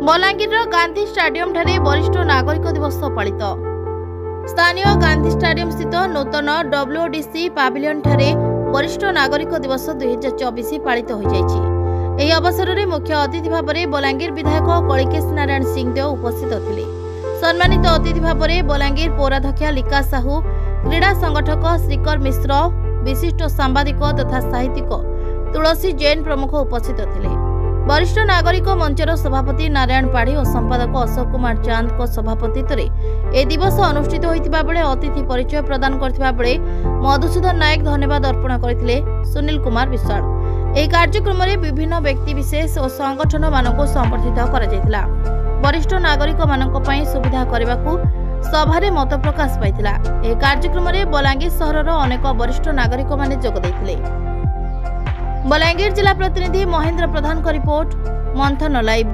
Balangir Gandhi stadium ठारे वरिष्ठ नागरिक दिवस पालित। स्थानीय गांधी स्टाडियम स्थित नूतन WODC पाविलियन ठारे वरिष्ठ नागरिक दिवस 2024 पालित हो जाइछि। एही अवसर में मुख्य अतिथि भाव में बलांगीर विधायक कलिकेश नारायण सिंहदेव उपस्थित थिले। सम्मानित अतिथि भाव में बलांगीर पौराध्यक्ष लिका साहू, क्रीड़ा संगठक श्रीकर मिश्र, विशिष्ट सांबादिक तथा साहित्यिक तुलसी जैन प्रमुख उपस्थित थिले। वरिष्ठ नागरिक मंचर सभापति नारायण पाढ़ी और संपादक अशोक कुमार चांद को सभापतित्व ए दिवस अनुष्ठित होइतिबा बेले अतिथि परिचय प्रदान करथिबा बेले मधुसूदन नायक धन्यवाद अर्पण करथिले। सुनील कुमार विश्वाल एही कार्यक्रम में विभिन्न व्यक्ति विशेष और संगठन मानक संबर्धित करा जायतिला। वरिष्ठ नागरिक मानक पई सुविधा करबाकू सभारे मत प्रकाश पाइथिला। एही कार्यक्रम में बलांगीर सहरर अनेक वरिष्ठ नागरिक माने जोग दैथिले। बलांगीर जिला प्रतिनिधि महेंद्र प्रधान का रिपोर्ट, मंथन लाइव।